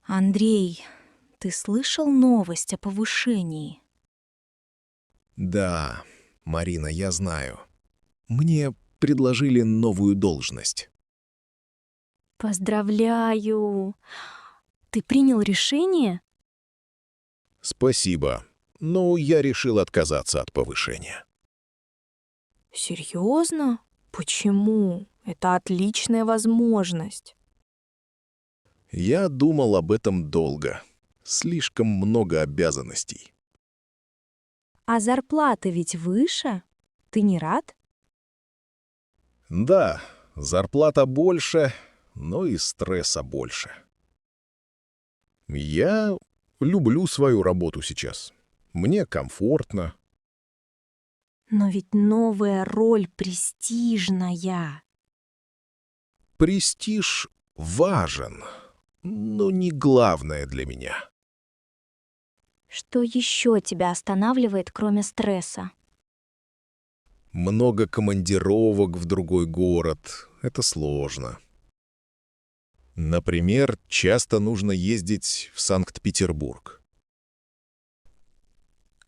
Андрей, ты слышал новость о повышении? Да, Марина, я знаю. Мне предложили новую должность. Поздравляю! Ты принял решение? Спасибо, но я решил отказаться от повышения. Серьезно? Почему? Это отличная возможность. Я думал об этом долго. Слишком много обязанностей. А зарплата ведь выше? Ты не рад? Да, зарплата больше, но и стресса больше. Я люблю свою работу сейчас. Мне комфортно. Но ведь новая роль престижная. Престиж важен, но не главное для меня. Что еще тебя останавливает, кроме стресса? Много командировок в другой город. Это сложно. Например, часто нужно ездить в Санкт-Петербург.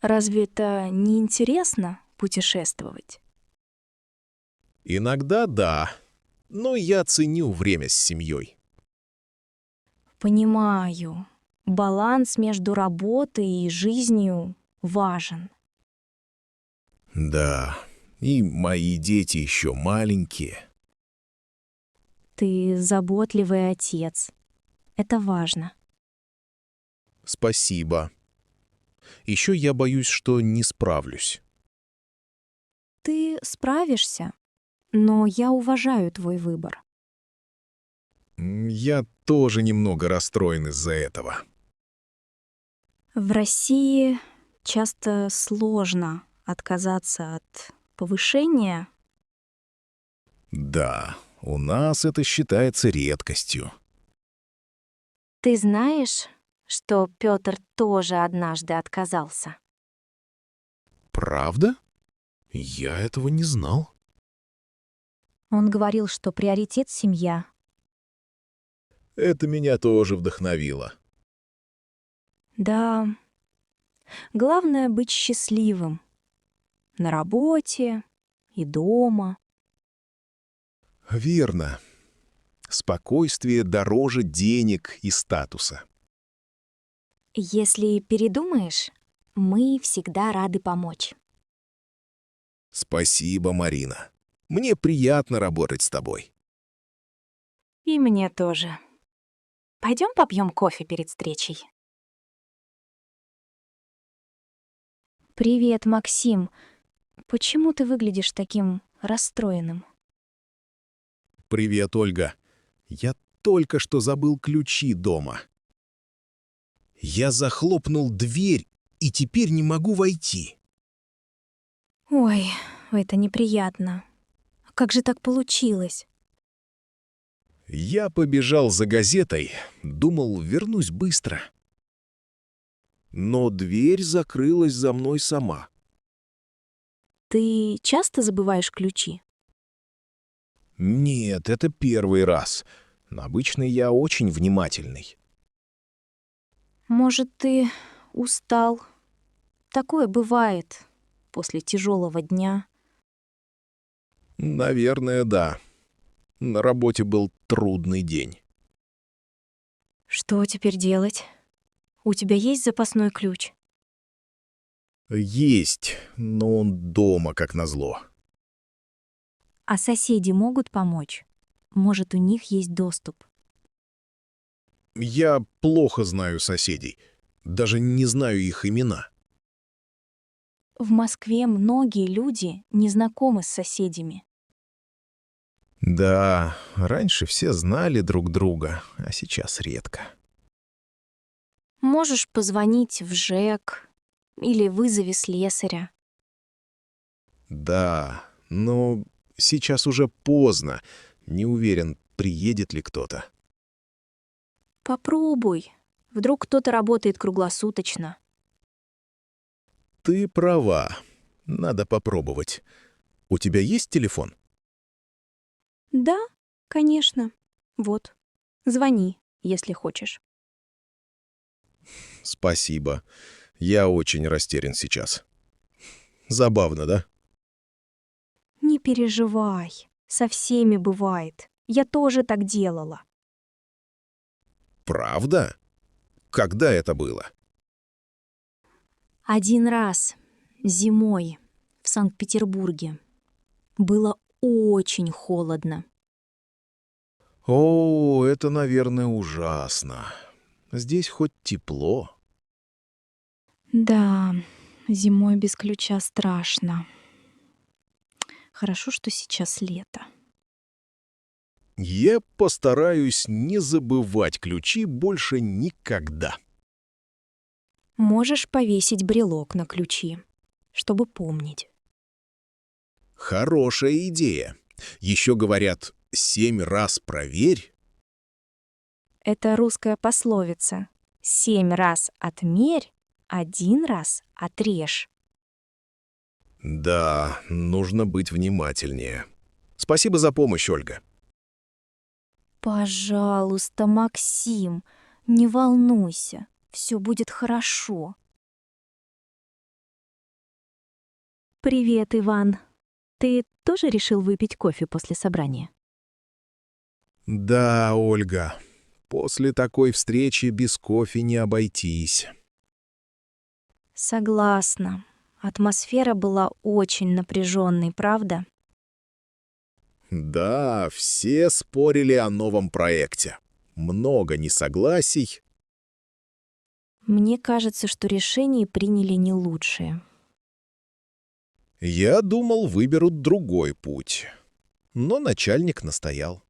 Разве это не интересно путешествовать? Иногда да, но я ценю время с семьей. Понимаю. Баланс между работой и жизнью важен. Да, и мои дети еще маленькие. Ты заботливый отец. Это важно. Спасибо. Еще я боюсь, что не справлюсь. Ты справишься, но я уважаю твой выбор. Я тоже немного расстроен из-за этого. В России часто сложно отказаться от повышения. Да, у нас это считается редкостью. Ты знаешь, что Петр тоже однажды отказался? Правда? Я этого не знал. Он говорил, что приоритет — семья. Это меня тоже вдохновило. Да, главное — быть счастливым. На работе и дома. Верно. Спокойствие дороже денег и статуса. Если передумаешь, мы всегда рады помочь. Спасибо, Марина. Мне приятно работать с тобой. И мне тоже. Пойдем попьем кофе перед встречей. Привет, Максим. Почему ты выглядишь таким расстроенным? Привет, Ольга. Я только что забыл ключи дома. Я захлопнул дверь и теперь не могу войти. Ой, это неприятно. Как же так получилось? Я побежал за газетой, думал, вернусь быстро. Но дверь закрылась за мной сама. Ты часто забываешь ключи? Нет, это первый раз. Обычно я очень внимательный. Может, ты устал? Такое бывает после тяжелого дня. Наверное, да. На работе был трудный день. Что теперь делать? У тебя есть запасной ключ? Есть, но он дома, как назло. А соседи могут помочь? Может, у них есть доступ? Я плохо знаю соседей. Даже не знаю их имена. В Москве многие люди не знакомы с соседями. Да, раньше все знали друг друга, а сейчас редко. Можешь позвонить в ЖЭК или вызови слесаря. Да, но сейчас уже поздно. Не уверен, приедет ли кто-то. Попробуй. Вдруг кто-то работает круглосуточно. Ты права. Надо попробовать. У тебя есть телефон? Да, конечно. Вот. Звони, если хочешь. Спасибо. Я очень растерян сейчас. Забавно, да? Не переживай, со всеми бывает. Я тоже так делала. Правда? Когда это было? Один раз зимой в Санкт-Петербурге было очень холодно. О, это, наверное, ужасно. Здесь хоть тепло. Да, зимой без ключа страшно. Хорошо, что сейчас лето. Я постараюсь не забывать ключи больше никогда. Можешь повесить брелок на ключи, чтобы помнить. Хорошая идея. Еще говорят, 7 раз проверь. Это русская пословица. 7 раз отмерь, 1 раз отрежь. Да, нужно быть внимательнее. Спасибо за помощь, Ольга. Пожалуйста, Максим, не волнуйся, все будет хорошо. Привет, Иван. Ты тоже решил выпить кофе после собрания? Да, Ольга, после такой встречи без кофе не обойтись. Согласна. Атмосфера была очень напряженной, правда? Да, все спорили о новом проекте. Много несогласий. Мне кажется, что решение приняли не лучшее. Я думал, выберут другой путь. Но начальник настоял.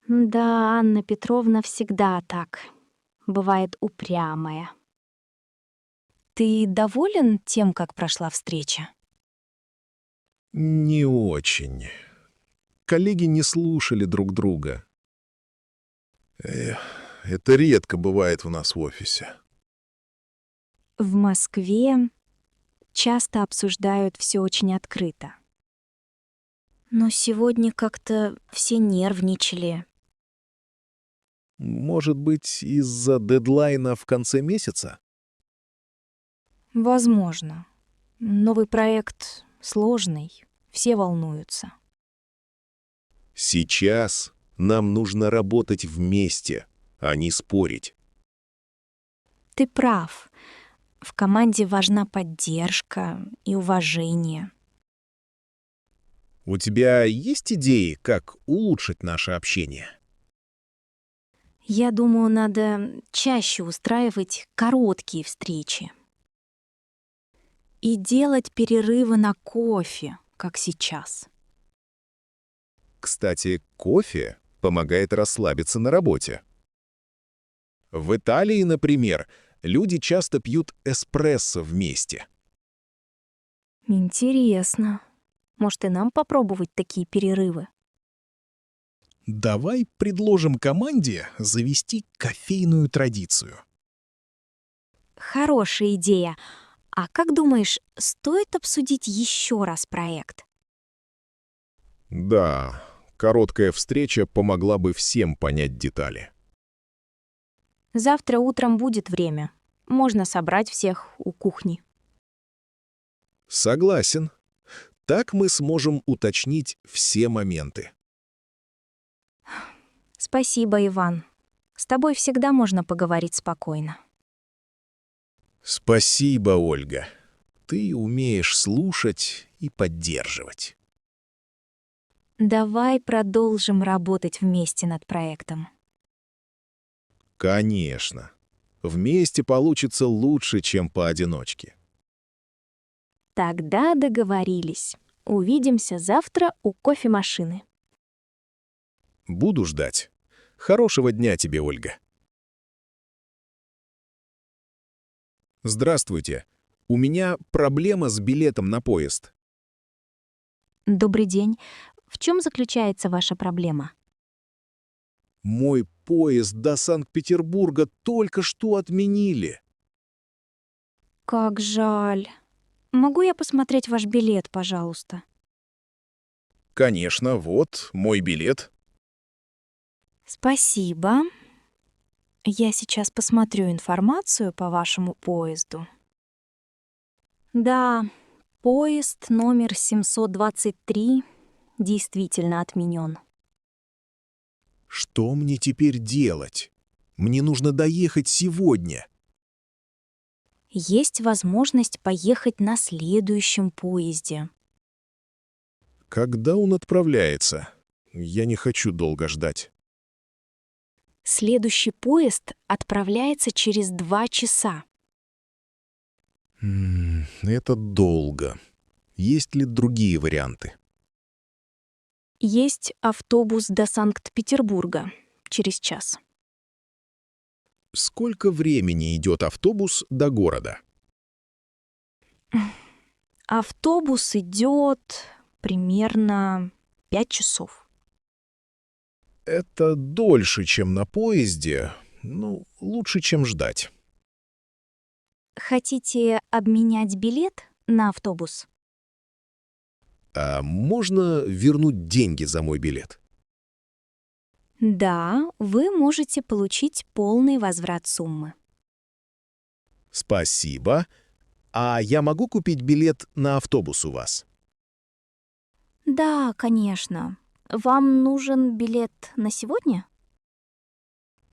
Да, Анна Петровна всегда так. Бывает упрямая. Ты доволен тем, как прошла встреча? Не очень. Коллеги не слушали друг друга. Эх, это редко бывает у нас в офисе. В Москве часто обсуждают все очень открыто. Но сегодня как-то все нервничали. Может быть, из-за дедлайна в конце месяца? Возможно. Новый проект сложный, все волнуются. Сейчас нам нужно работать вместе, а не спорить. Ты прав. В команде важна поддержка и уважение. У тебя есть идеи, как улучшить наше общение? Я думаю, надо чаще устраивать короткие встречи. И делать перерывы на кофе, как сейчас. Кстати, кофе помогает расслабиться на работе. В Италии, например, люди часто пьют эспрессо вместе. Интересно. Может, и нам попробовать такие перерывы? Давай предложим команде завести кофейную традицию. Хорошая идея. А как думаешь, стоит обсудить еще раз проект? Да, короткая встреча помогла бы всем понять детали. Завтра утром будет время. Можно собрать всех у кухни. Согласен. Так мы сможем уточнить все моменты. Спасибо, Иван. С тобой всегда можно поговорить спокойно. Спасибо, Ольга. Ты умеешь слушать и поддерживать. Давай продолжим работать вместе над проектом. Конечно. Вместе получится лучше, чем поодиночке. Тогда договорились. Увидимся завтра у кофемашины. Буду ждать. Хорошего дня тебе, Ольга. Здравствуйте. У меня проблема с билетом на поезд. Добрый день. В чем заключается ваша проблема? Мой поезд до Санкт-Петербурга только что отменили. Как жаль. Могу я посмотреть ваш билет, пожалуйста? Конечно, вот мой билет. Спасибо. Я сейчас посмотрю информацию по вашему поезду. Да, поезд номер 723 действительно отменен. Что мне теперь делать? Мне нужно доехать сегодня. Есть возможность поехать на следующем поезде. Когда он отправляется? Я не хочу долго ждать. Следующий поезд отправляется через 2 часа. Это долго. Есть ли другие варианты? Есть автобус до Санкт-Петербурга через час. Сколько времени идет автобус до города? Автобус идет примерно 5 часов. Это дольше, чем на поезде. Ну, лучше, чем ждать. Хотите обменять билет на автобус? А можно вернуть деньги за мой билет? Да, вы можете получить полный возврат суммы. Спасибо. А я могу купить билет на автобус у вас? Да, конечно. Вам нужен билет на сегодня?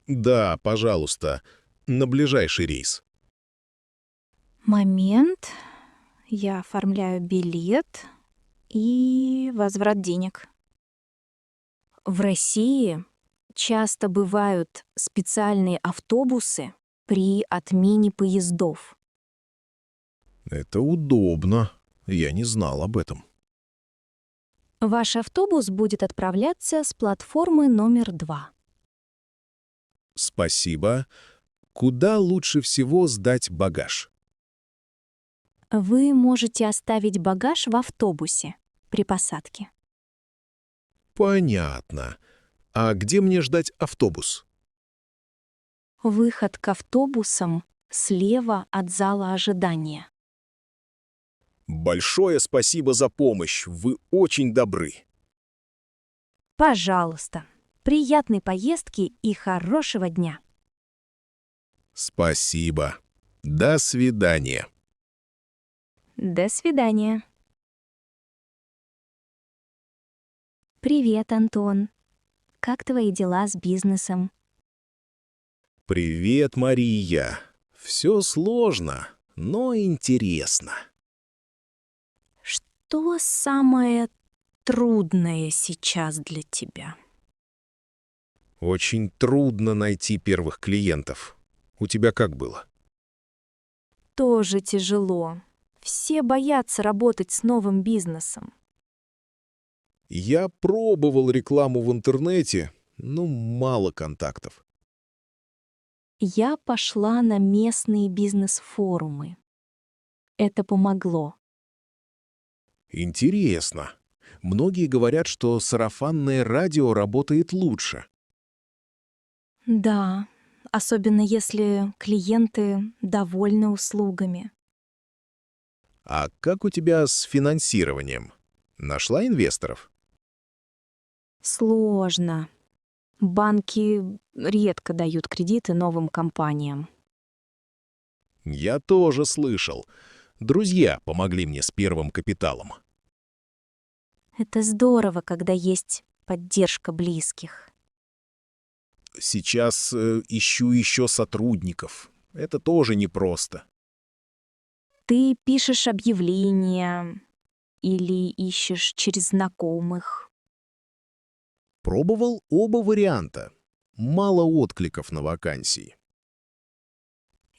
Да, пожалуйста. На ближайший рейс. Момент. Я оформляю билет и возврат денег. В России часто бывают специальные автобусы при отмене поездов. Это удобно. Я не знал об этом. Ваш автобус будет отправляться с платформы номер 2. Спасибо. Куда лучше всего сдать багаж? Вы можете оставить багаж в автобусе при посадке. Понятно. А где мне ждать автобус? Выход к автобусам слева от зала ожидания. Большое спасибо за помощь. Вы очень добры. Пожалуйста, приятной поездки и хорошего дня. Спасибо. До свидания. До свидания. Привет, Антон. Как твои дела с бизнесом? Привет, Мария. Все сложно, но интересно. Что самое трудное сейчас для тебя? Очень трудно найти первых клиентов. У тебя как было? Тоже тяжело. Все боятся работать с новым бизнесом. Я пробовал рекламу в интернете, но мало контактов. Я пошла на местные бизнес-форумы. Это помогло. Интересно. Многие говорят, что сарафанное радио работает лучше. Да, особенно если клиенты довольны услугами. А как у тебя с финансированием? Нашла инвесторов? Сложно. Банки редко дают кредиты новым компаниям. Я тоже слышал. Друзья помогли мне с первым капиталом. Это здорово, когда есть поддержка близких. Сейчас ищу еще сотрудников. Это тоже непросто. Ты пишешь объявления или ищешь через знакомых. Пробовал оба варианта. Мало откликов на вакансии.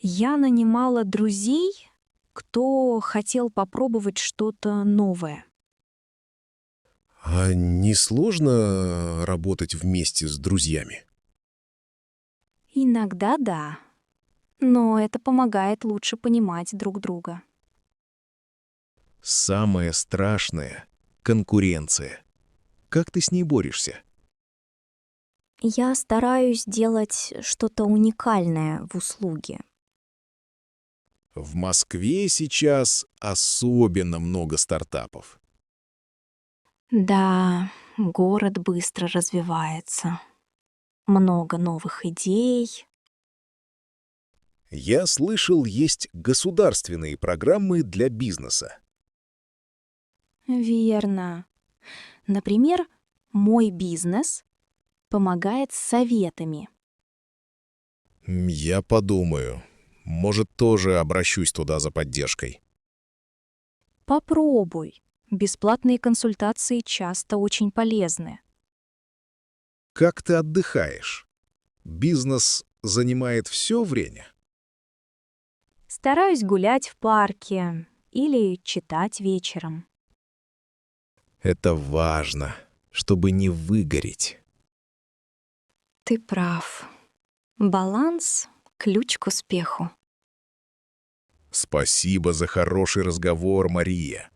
Я нанимала друзей, кто хотел попробовать что-то новое. А не сложно работать вместе с друзьями? Иногда да, но это помогает лучше понимать друг друга. Самое страшное — конкуренция. Как ты с ней борешься? Я стараюсь делать что-то уникальное в услуге. В Москве сейчас особенно много стартапов. Да, город быстро развивается. Много новых идей, Я слышал, есть государственные программы для бизнеса. Верно. Например, мой бизнес помогает с советами. Я подумаю. Может, тоже обращусь туда за поддержкой. Попробуй. Бесплатные консультации часто очень полезны. Как ты отдыхаешь? Бизнес занимает все время? Стараюсь гулять в парке или читать вечером. Это важно, чтобы не выгореть. Ты прав. Баланс — ключ к успеху. Спасибо за хороший разговор, Мария.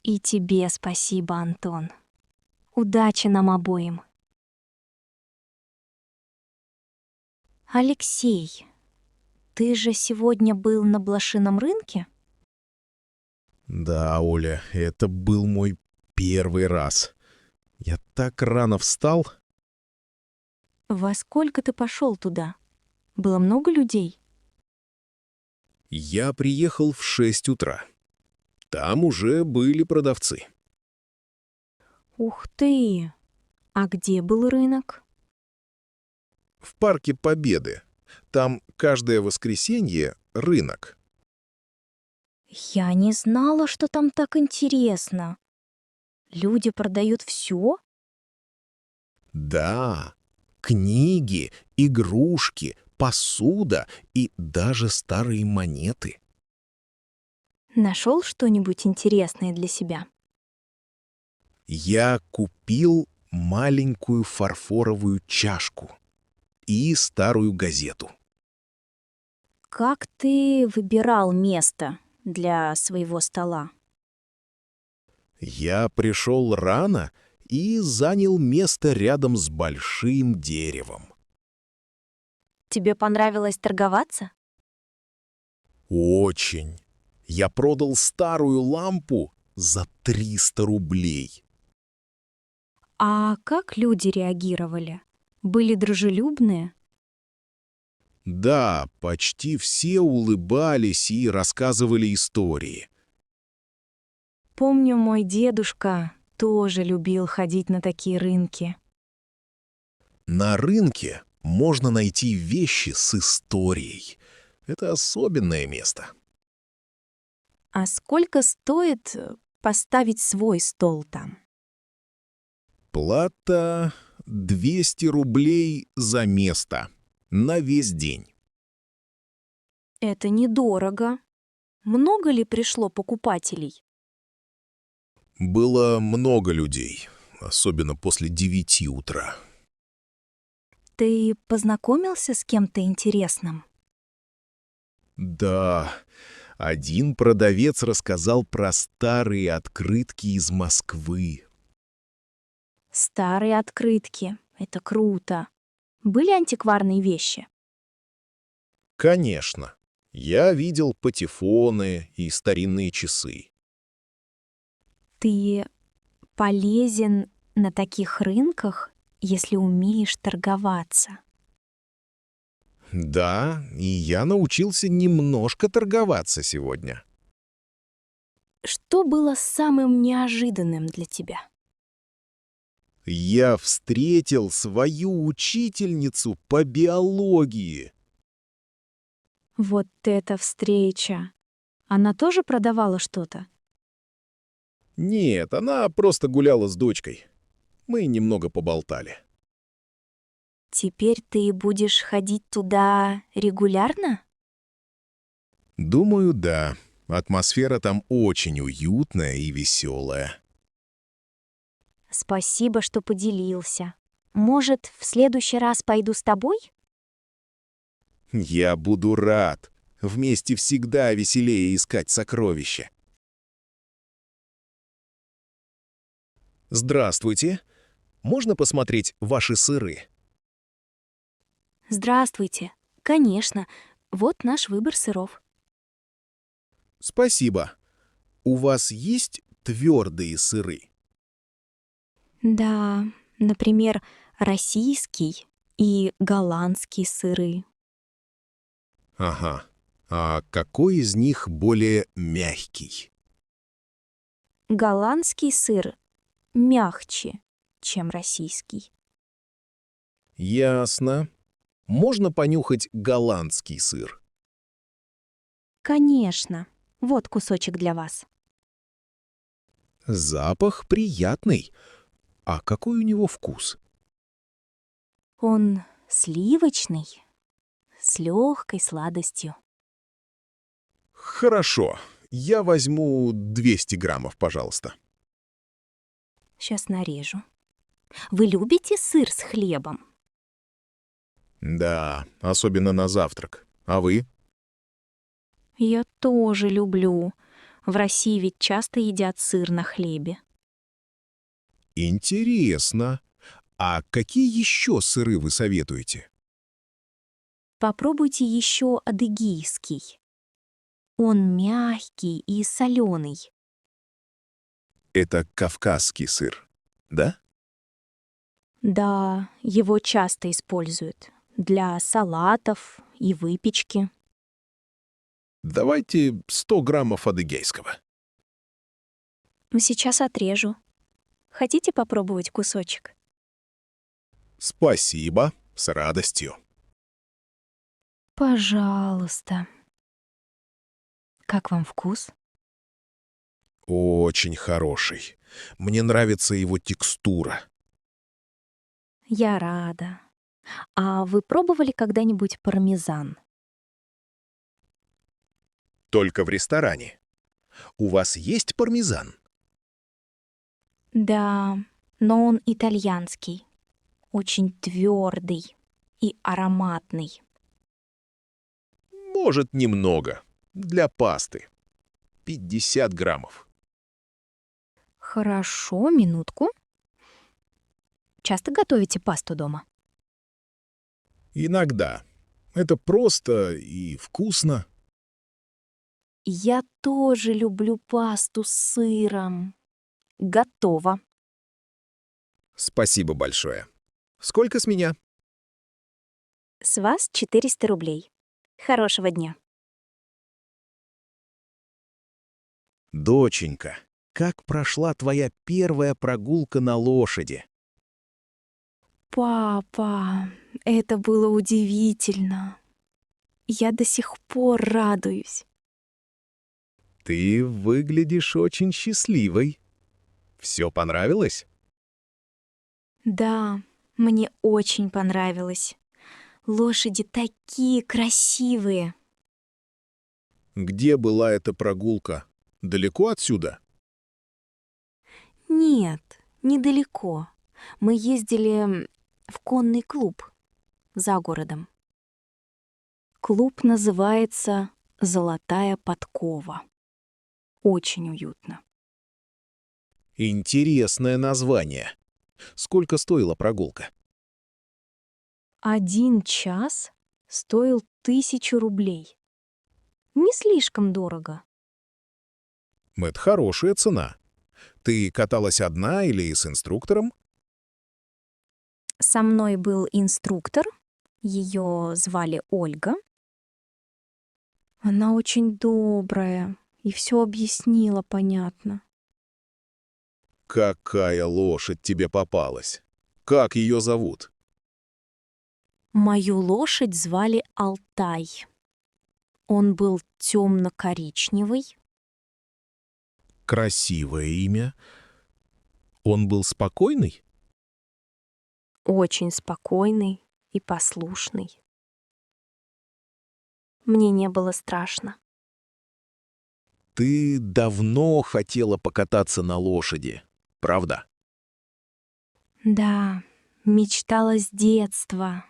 И тебе спасибо, Антон. Удачи нам обоим. Алексей, ты же сегодня был на блошином рынке? Да, Оля, это был мой первый раз. Я так рано встал. Во сколько ты пошел туда? Было много людей? Я приехал в 6 утра. Там уже были продавцы. Ух ты! А где был рынок? В парке Победы. Там каждое воскресенье рынок. Я не знала, что там так интересно. Люди продают все? Да, книги, игрушки, посуда и даже старые монеты. Нашел что-нибудь интересное для себя? Я купил маленькую фарфоровую чашку и старую газету. Как ты выбирал место для своего стола? Я пришел рано и занял место рядом с большим деревом. Тебе понравилось торговаться? Очень. Я продал старую лампу за 300 рублей. А как люди реагировали? Были дружелюбные? Да, почти все улыбались и рассказывали истории. Помню, мой дедушка тоже любил ходить на такие рынки. На рынке можно найти вещи с историей. Это особенное место. А сколько стоит поставить свой стол там? Плата 200 рублей за место на весь день. Это недорого. Много ли пришло покупателей? Было много людей, особенно после 9 утра. Ты познакомился с кем-то интересным? Да, один продавец рассказал про старые открытки из Москвы. Старые открытки. Это круто. Были антикварные вещи? Конечно, я видел патефоны и старинные часы. Ты полезен на таких рынках, если умеешь торговаться. Да, и я научился немножко торговаться сегодня. Что было самым неожиданным для тебя? Я встретил свою учительницу по биологии. Вот эта встреча. Она тоже продавала что-то? Нет, она просто гуляла с дочкой. Мы немного поболтали. Теперь ты будешь ходить туда регулярно? Думаю, да. Атмосфера там очень уютная и веселая. Спасибо, что поделился. Может, в следующий раз пойду с тобой? Я буду рад. Вместе всегда веселее искать сокровища. Здравствуйте. Можно посмотреть ваши сыры? Здравствуйте. Конечно. Вот наш выбор сыров. Спасибо. У вас есть твердые сыры? Да, например, российский и голландский сыры. Ага. А какой из них более мягкий? Голландский сыр мягче, чем российский. Ясно. Можно понюхать голландский сыр? Конечно. Вот кусочек для вас. Запах приятный. А какой у него вкус? Он сливочный, с легкой сладостью. Хорошо. Я возьму 200 граммов, пожалуйста. Сейчас нарежу. Вы любите сыр с хлебом? Да, особенно на завтрак. А вы? Я тоже люблю. В России ведь часто едят сыр на хлебе. Интересно. А какие еще сыры вы советуете? Попробуйте еще адыгейский. Он мягкий и соленый. Это кавказский сыр, да? Да, его часто используют для салатов и выпечки. Давайте 100 граммов адыгейского. Сейчас отрежу. Хотите попробовать кусочек? Спасибо, с радостью. Пожалуйста. Как вам вкус? Очень хороший. Мне нравится его текстура. Я рада. А вы пробовали когда-нибудь пармезан? Только в ресторане. У вас есть пармезан? Да, но он итальянский. Очень твердый и ароматный. Может, немного. Для пасты. 50 граммов. Хорошо, минутку. Часто готовите пасту дома? Иногда. Это просто и вкусно. Я тоже люблю пасту с сыром. Готово. Спасибо большое. Сколько с меня? С вас 400 рублей. Хорошего дня. Доченька, как прошла твоя первая прогулка на лошади? Папа, это было удивительно. Я до сих пор радуюсь. Ты выглядишь очень счастливой. Все понравилось? Да, мне очень понравилось. Лошади такие красивые. Где была эта прогулка? Далеко отсюда? Нет, недалеко. Мы ездили в конный клуб за городом. Клуб называется «Золотая подкова». Очень уютно. Интересное название. Сколько стоила прогулка? 1 час стоил 1000 рублей. Не слишком дорого. Это хорошая цена. Ты каталась одна или с инструктором? Со мной был инструктор. Ее звали Ольга. Она очень добрая и все объяснила понятно. Какая лошадь тебе попалась? Как ее зовут? Мою лошадь звали Алтай. Он был темно-коричневый. Красивое имя. Он был спокойный? Очень спокойный и послушный. Мне не было страшно. Ты давно хотела покататься на лошади, правда? Да, мечтала с детства.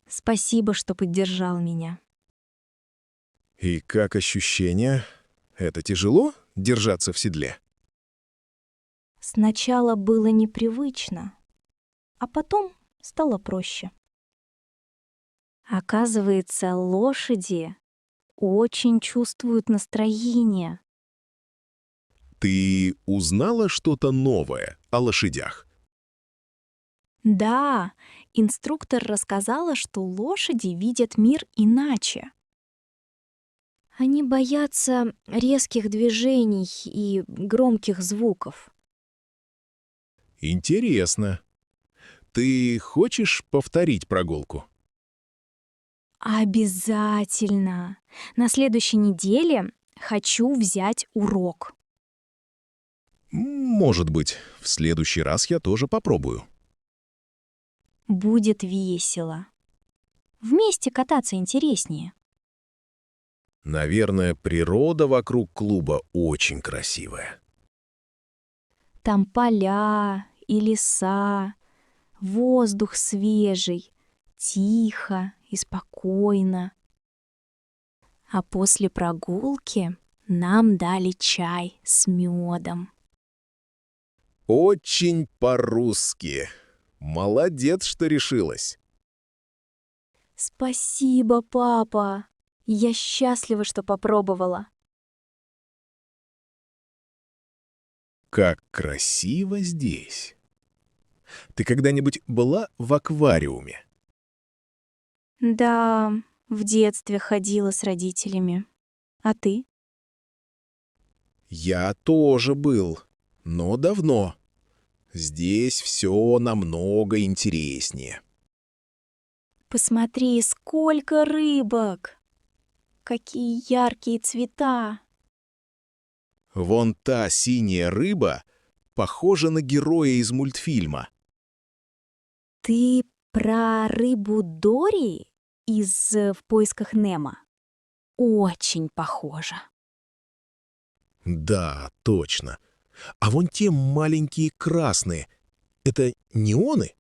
Спасибо, что поддержал меня. И как ощущения? Это тяжело держаться в седле? Сначала было непривычно, а потом стало проще. Оказывается, лошади очень чувствуют настроение. Ты узнала что-то новое о лошадях? Да, инструктор рассказала, что лошади видят мир иначе. Они боятся резких движений и громких звуков. Интересно. Ты хочешь повторить прогулку? Обязательно! На следующей неделе хочу взять урок. Может быть, в следующий раз я тоже попробую. Будет весело. Вместе кататься интереснее. Наверное, природа вокруг клуба очень красивая. Там поля и леса, воздух свежий, тихо и спокойно. А после прогулки нам дали чай с медом. Очень по-русски. Молодец, что решилась. Спасибо, папа. Я счастлива, что попробовала. Как красиво здесь. Ты когда-нибудь была в аквариуме? Да, в детстве ходила с родителями. А ты? Я тоже был, но давно. Здесь все намного интереснее. Посмотри, сколько рыбок! Какие яркие цвета! Вон та синяя рыба похожа на героя из мультфильма. Ты про рыбу Дори из «В поисках Немо»? Очень похоже. Да, точно. А вон те маленькие красные — это неоны?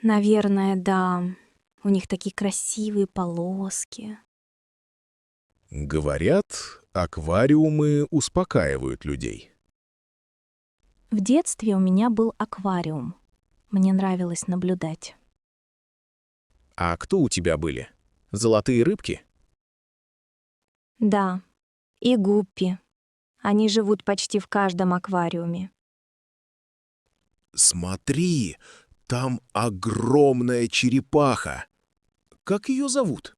Наверное, да. У них такие красивые полоски. Говорят, аквариумы успокаивают людей. В детстве у меня был аквариум. Мне нравилось наблюдать. А кто у тебя были? Золотые рыбки? Да, и гуппи. Они живут почти в каждом аквариуме. Смотри, там огромная черепаха. Как ее зовут?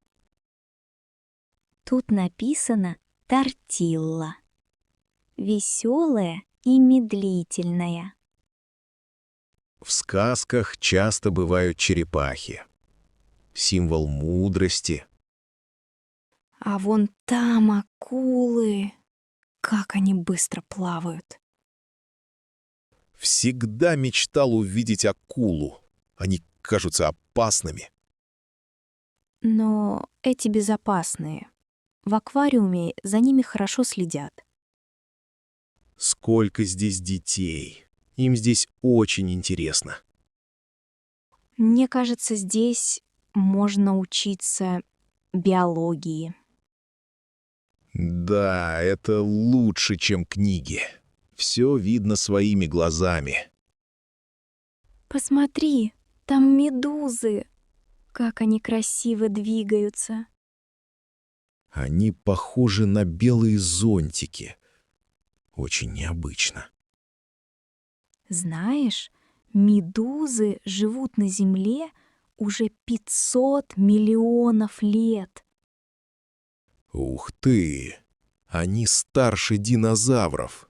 Тут написано «Тортилла». Веселая и медлительная. В сказках часто бывают черепахи. Символ мудрости. А вон там акулы. Как они быстро плавают. Всегда мечтал увидеть акулу. Они кажутся опасными. Но эти безопасные. В аквариуме за ними хорошо следят. Сколько здесь детей. Им здесь очень интересно. Мне кажется, здесь можно учиться биологии. Да, это лучше, чем книги. Все видно своими глазами. Посмотри, там медузы. Как они красиво двигаются. Они похожи на белые зонтики. Очень необычно. Знаешь, медузы живут на Земле уже 500 миллионов лет. Ух ты! Они старше динозавров.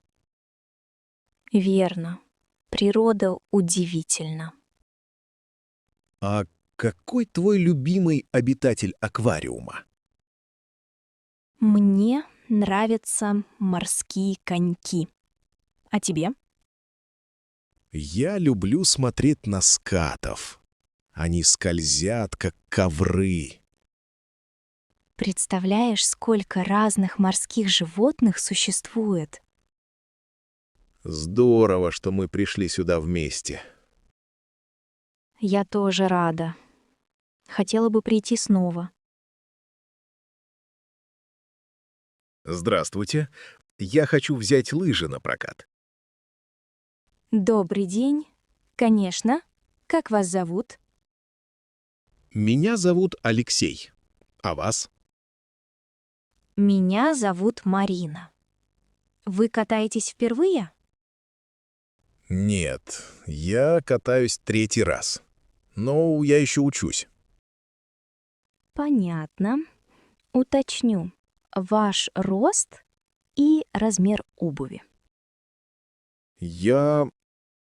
Верно. Природа удивительна. А какой твой любимый обитатель аквариума? Мне нравятся морские коньки. А тебе? Я люблю смотреть на скатов. Они скользят, как ковры. Представляешь, сколько разных морских животных существует? Здорово, что мы пришли сюда вместе. Я тоже рада. Хотела бы прийти снова. Здравствуйте. Я хочу взять лыжи на прокат. Добрый день. Конечно. Как вас зовут? Меня зовут Алексей. А вас? Меня зовут Марина. Вы катаетесь впервые? Нет, я катаюсь третий раз. Но я еще учусь. Понятно. Уточню. ваш рост и размер обуви. Я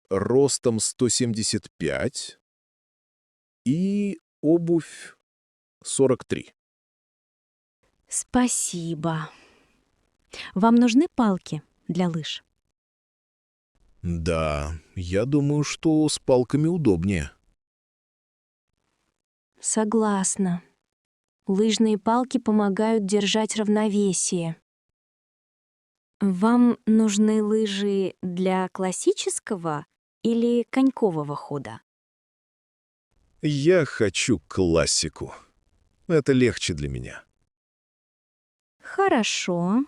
ростом 175 и обувь 43. Спасибо. Вам нужны палки для лыж? Да, я думаю, что с палками удобнее. Согласна. Лыжные палки помогают держать равновесие. Вам нужны лыжи для классического или конькового хода? Я хочу классику. Это легче для меня. Хорошо.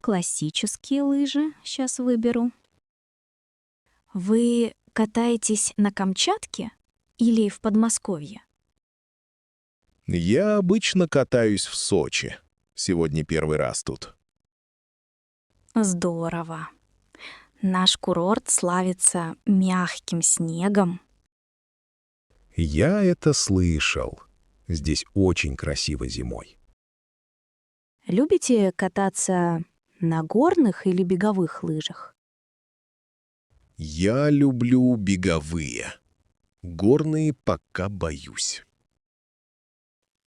Классические лыжи сейчас выберу. Вы катаетесь на Камчатке или в Подмосковье? Я обычно катаюсь в Сочи. Сегодня первый раз тут. Здорово. Наш курорт славится мягким снегом. Я это слышал. Здесь очень красиво зимой. Любите кататься на горных или беговых лыжах? Я люблю беговые. Горные пока боюсь.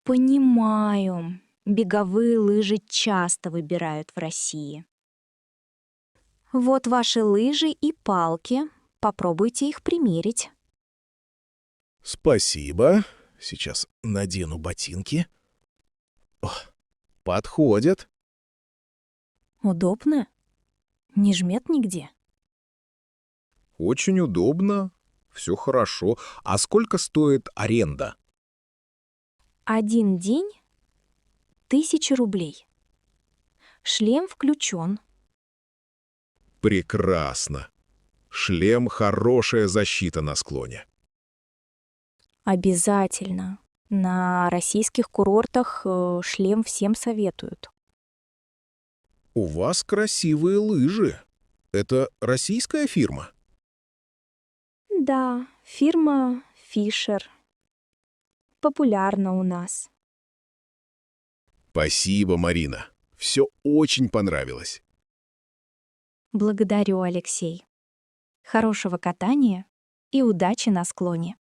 Понимаю. Беговые лыжи часто выбирают в России. Вот ваши лыжи и палки. Попробуйте их примерить. Спасибо. Сейчас надену ботинки. О, подходят. Удобно? Не жмет нигде? Очень удобно. Все хорошо. А сколько стоит аренда? 1 день — 1000 рублей. Шлем включен. Прекрасно. Шлем — хорошая защита на склоне. Обязательно. На российских курортах шлем всем советуют. У вас красивые лыжи. Это российская фирма? Да, фирма Fisher. Популярна у нас. Спасибо, Марина. Все очень понравилось. Благодарю, Алексей. Хорошего катания и удачи на склоне.